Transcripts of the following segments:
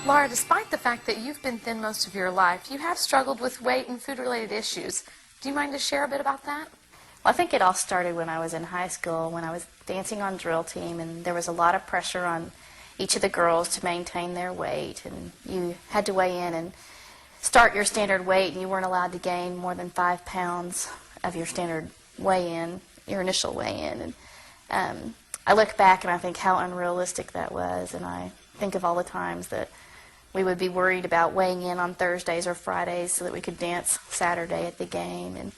Laura, despite the fact that you've been thin most of your life, you have struggled with weight and food-related issues. Do you mind to share a bit about that? Well, I think it all started when I was in high school, when I was dancing on drill team, and there was a lot of pressure on each of the girls to maintain their weight, and you had to weigh in and start your standard weight, and you weren't allowed to gain more than 5 pounds of your standard weigh-in, your initial weigh-in. And I look back and I think how unrealistic that was, and I think of all the times that we would be worried about weighing in on Thursdays or Fridays so that we could dance Saturday at the game. And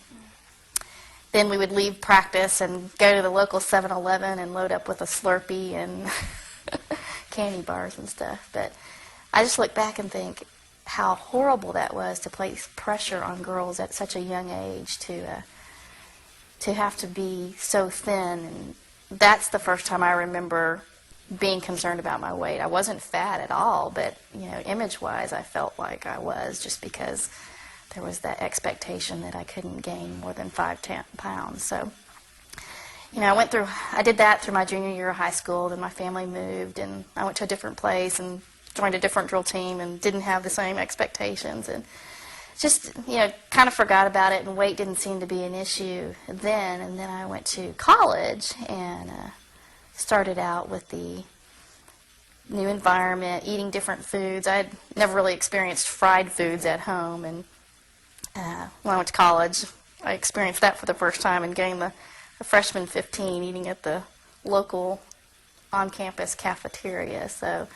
then we would leave practice and go to the local 7-Eleven and load up with a Slurpee and candy bars and stuff. But I just look back and think how horrible that was to place pressure on girls at such a young age to have to be so thin. And that's the first time I remember being concerned about my weight. I wasn't fat at all, but image-wise, I felt like I was, just because there was that expectation that I couldn't gain more than 5 pounds. So, I did that through my junior year of high school. Then my family moved, and I went to a different place and joined a different drill team, and didn't have the same expectations, and just kind of forgot about it. And weight didn't seem to be an issue then. And then I went to college and started out with the new environment, eating different foods. I had never really experienced fried foods at home, and when I went to college, I experienced that for the first time and getting the freshman 15 eating at the local on-campus cafeteria. So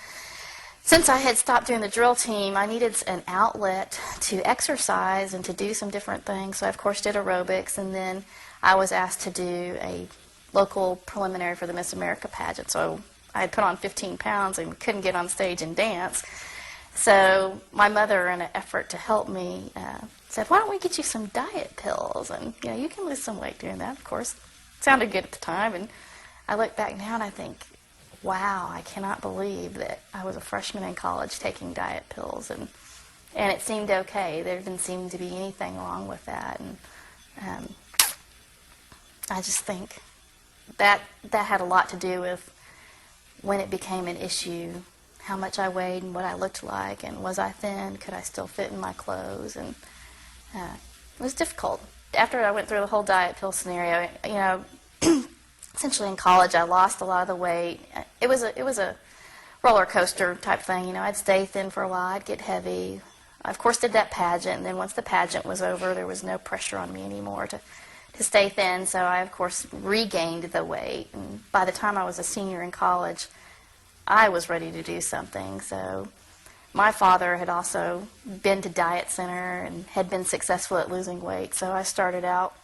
since I had stopped doing the drill team, I needed an outlet to exercise and to do some different things. So I, of course, did aerobics, and then I was asked to do a local preliminary for the Miss America pageant. So I had put on 15 pounds and couldn't get on stage and dance. So my mother, in an effort to help me, said, "Why don't we get you some diet pills? And you can lose some weight doing that." Of course, it sounded good at the time, and I look back now and I think, wow, I cannot believe that I was a freshman in college taking diet pills, and it seemed okay. There didn't seem to be anything wrong with that, and I just think that had a lot to do with when it became an issue, how much I weighed and what I looked like, and was I thin? Could I still fit in my clothes? And it was difficult. After I went through the whole diet pill scenario, essentially in college I lost a lot of the weight. It was a roller coaster type thing. I'd stay thin for a while, I'd get heavy. I, of course, did that pageant, and then once the pageant was over, there was no pressure on me anymore to stay thin, so I, of course, regained the weight. And by the time I was a senior in college, I was ready to do something. So my father had also been to Diet Center and had been successful at losing weight, so I started out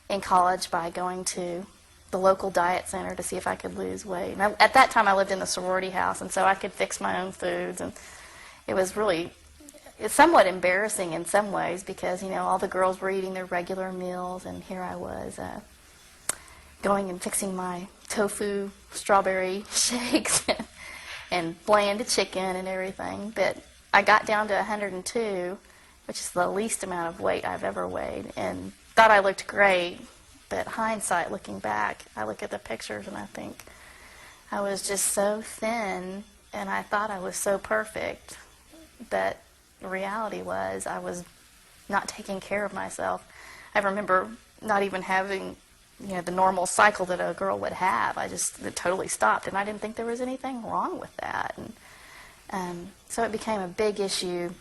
in college by going to the local Diet Center to see if I could lose weight. And at that time, I lived in the sorority house, and so I could fix my own foods, and it was really somewhat embarrassing in some ways because, all the girls were eating their regular meals, and here I was going and fixing my tofu strawberry shakes and bland chicken and everything. But I got down to 102, which is the least amount of weight I've ever weighed, and thought I looked great. But hindsight, looking back, I look at the pictures and I think I was just so thin, and I thought I was so perfect. But the reality was I was not taking care of myself. I remember not even having the normal cycle that a girl would have. It totally stopped, and I didn't think there was anything wrong with that. And so it became a big issue